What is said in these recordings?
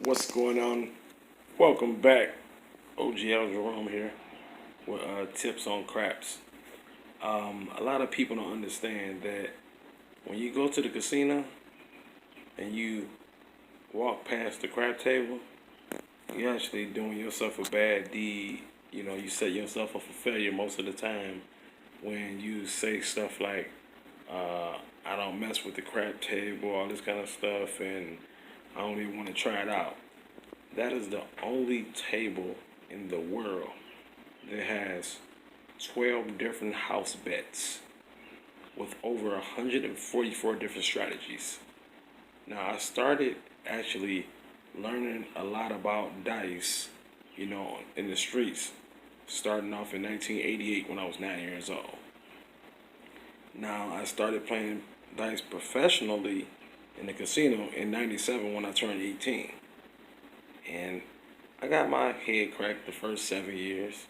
What's going on? Welcome back. OGL Jerome here with tips on craps. A lot of people don't understand that when you go to the casino and you walk past the crap table, you're actually doing yourself a bad deed. You set yourself up for failure most of the time when you say stuff like, I don't mess with the crap table, all this kind of stuff, and I don't even want to try it out. That is the only table in the world that has 12 different house bets with over 144 different strategies. Now, I started actually learning a lot about dice, in the streets, starting off in 1988 when I was 9 years old. Now, I started playing dice professionally in the casino in 97 when I turned 18. And I got my head cracked the first 7 years,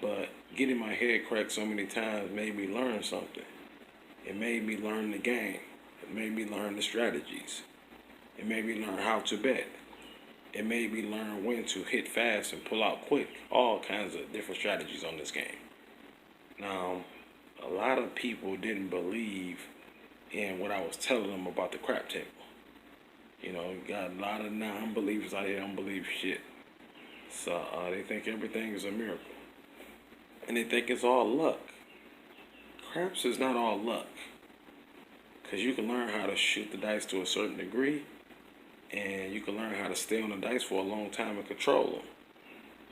but getting my head cracked so many times made me learn something. It made me learn the game. It made me learn the strategies. It made me learn how to bet. It made me learn when to hit fast and pull out quick. All kinds of different strategies on this game. Now, a lot of people didn't believe in what I was telling them about the crap table. You got a lot of non-believers out here that don't believe shit. So they think everything is a miracle. And they think it's all luck. Craps is not all luck. Because you can learn how to shoot the dice to a certain degree. And you can learn how to stay on the dice for a long time and control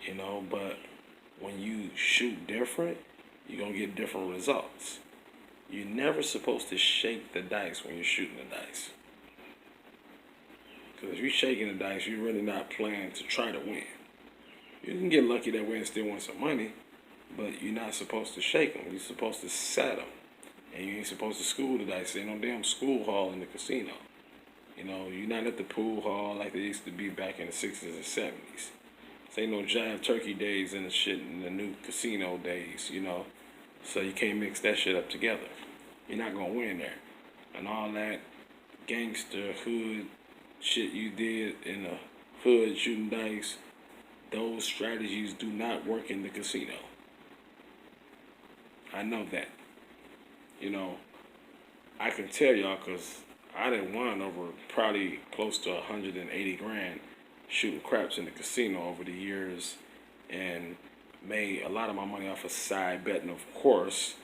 them. But when you shoot different, you're going to get different results. You're never supposed to shake the dice when you're shooting the dice. Because if you're shaking the dice, you're really not playing to try to win. You can get lucky that way and still win some money, but you're not supposed to shake them. You're supposed to set them. And you ain't supposed to school the dice. There ain't no damn school hall in the casino. You're not at the pool hall like they used to be back in the 60s and 70s. There ain't no giant turkey days and the shit in the new casino days. So you can't mix that shit up together. You're not going to win there. And all that gangster hood shit you did in the hood shooting dice, those strategies do not work in the casino. I know that. I can tell y'all because I done won over probably close to 180 grand shooting craps in the casino over the years and made a lot of my money off of side betting, of course,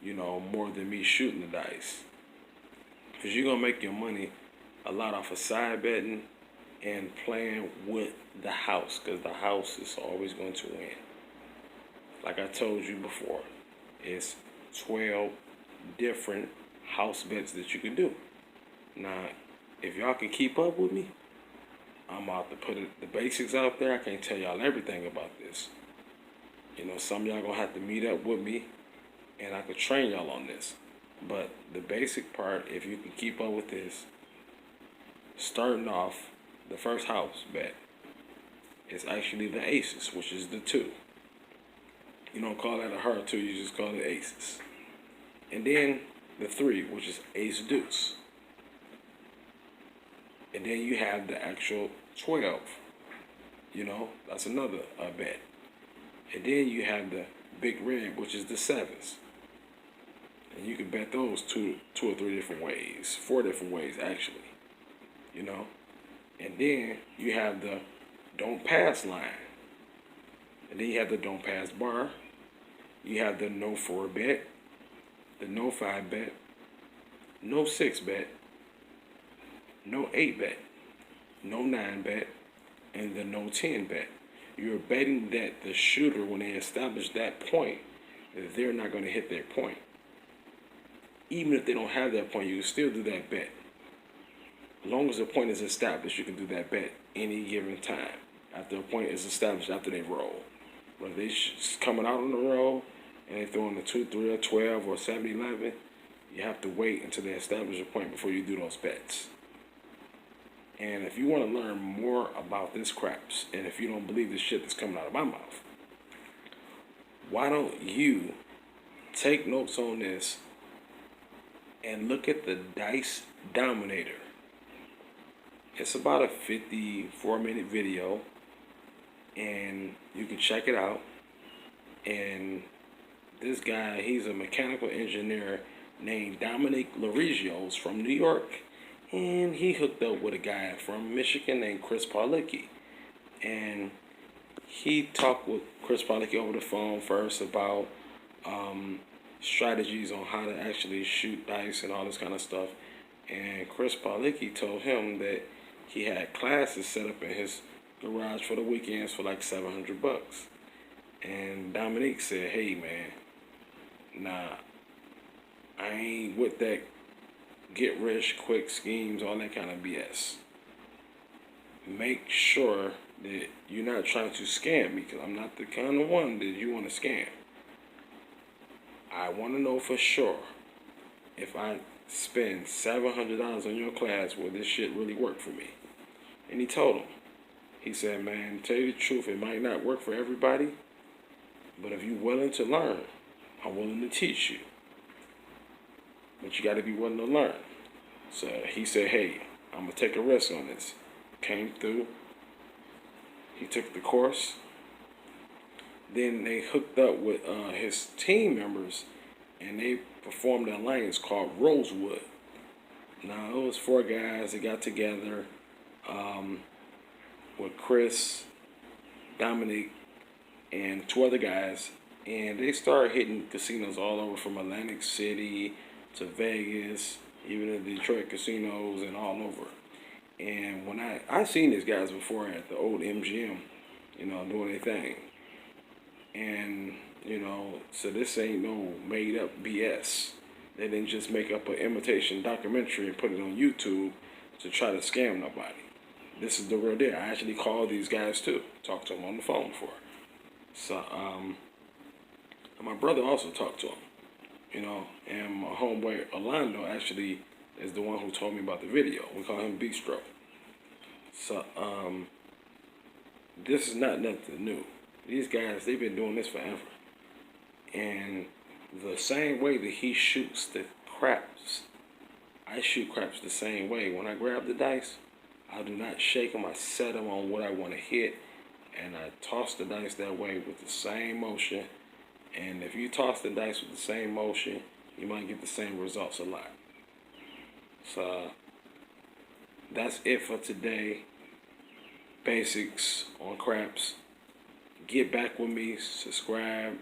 more than me shooting the dice. Because you're going to make your money a lot off of side betting and playing with the house because the house is always going to win. Like I told you before, it's 12 different house bets that you can do. Now, if y'all can keep up with me, I'm about to put the basics out there. I can't tell y'all everything about this. Some of y'all gonna have to meet up with me and I could train y'all on this. But the basic part, if you can keep up with this, starting off, the first house bet is actually the aces, which is the two. You don't call that a hard two, you just call it aces. And then the three, which is ace deuce. And then you have the actual 12. That's another bet. And then you have the big red, which is the sevens. And you can bet those two or three different ways, 4 different ways actually. And then you have the don't pass line. And then you have the don't pass bar. You have the no 4 bet, the no 5 bet, no 6 bet, no 8 bet, no 9 bet, and the no 10 bet. You're betting that the shooter, when they establish that point, that they're not going to hit their point. Even if they don't have that point, you can still do that bet. As long as the point is established, you can do that bet any given time. After a point is established, after they roll. But if they coming out on the roll and they throwing a 2, 3, or 12 or 7, 11, you have to wait until they establish a point before you do those bets. And if you want to learn more about this craps, and if you don't believe the shit that's coming out of my mouth, why don't you take notes on this and look at the Dice Dominator. It's about a 54-minute video, and you can check it out. And this guy, he's a mechanical engineer named Dominic Larigios from New York, and he hooked up with a guy from Michigan named Chris Paulicki. And he talked with Chris Paulicki over the phone first about strategies on how to actually shoot dice and all this kind of stuff. And Chris Paulicki told him that he had classes set up in his garage for the weekends for like $700. And Dominique said, "Hey man, nah, I ain't with that get rich quick schemes, all that kind of BS. Make sure that you're not trying to scam me, because I'm not the kind of one that you want to scam. I want to know for sure if I spend $700 on your class, will this shit really work for me?" And he told him, he said, "Man, to tell you the truth, it might not work for everybody, but if you're willing to learn, I'm willing to teach you. But you got to be willing to learn." So he said, "Hey, I'm going to take a risk on this." Came through. He took the course. Then they hooked up with his team members, and they performed an alliance called Rosewood. Now, it was 4 guys that got together with Chris, Dominic, and 2 other guys, and they started hitting casinos all over, from Atlantic City to Vegas, even the Detroit casinos, and all over. And when I seen these guys before at the old MGM, doing their thing. And, so this ain't no made up BS. They didn't just make up an imitation documentary and put it on YouTube to try to scam nobody. This is the real deal. I actually called these guys too, talked to them on the phone before. So, and my brother also talked to him, and my homeboy Orlando actually is the one who told me about the video. We call him Bistro. So, this is not nothing new. These guys, they've been doing this forever. And the same way that he shoots the craps, I shoot craps the same way. When I grab the dice, I do not shake them. I set them on what I want to hit, and I toss the dice that way with the same motion. And if you toss the dice with the same motion, you might get the same results a lot. So that's it for today. Basics on craps. Get back with me. Subscribe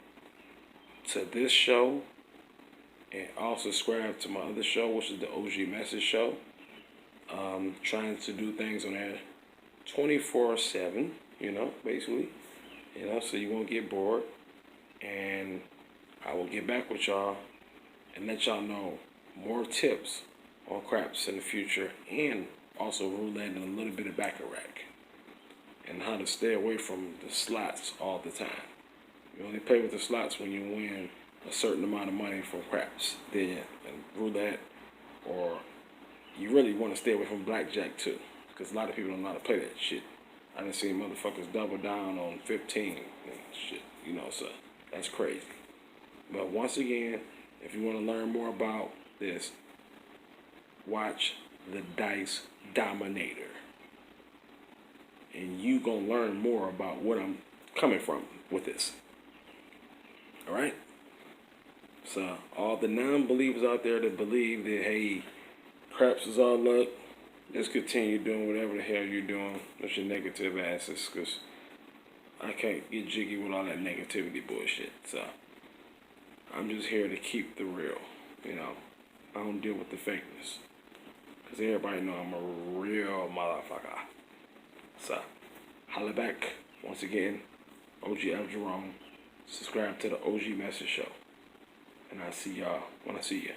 to this show, and also subscribe to my other show, which is the OG Message Show. Trying to do things on there 24/7, basically, so you won't get bored. And I will get back with y'all and let y'all know more tips on craps in the future, and also roulette and a little bit of baccarat, and how to stay away from the slots all the time. You only play with the slots when you win a certain amount of money from craps, then and roulette, or you really want to stay away from blackjack too, because a lot of people don't know how to play that shit. I done seen motherfuckers double down on 15 and shit, so that's crazy. But once again, if you want to learn more about this, watch The Dice Dominator, and you gonna learn more about what I'm coming from with this. Alright? So, all the non-believers out there that believe that, hey, craps is all luck, just continue doing whatever the hell you're doing with your negative asses, because I can't get jiggy with all that negativity bullshit. So, I'm just here to keep the real, I don't deal with the fakeness, because everybody know I'm a real motherfucker. So, holla back. Once again, OG Al Jerome. Subscribe to the OG Message Show. And I'll see y'all when I see ya.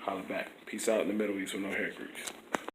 Holla back. Peace out in the Middle East with no hair grease.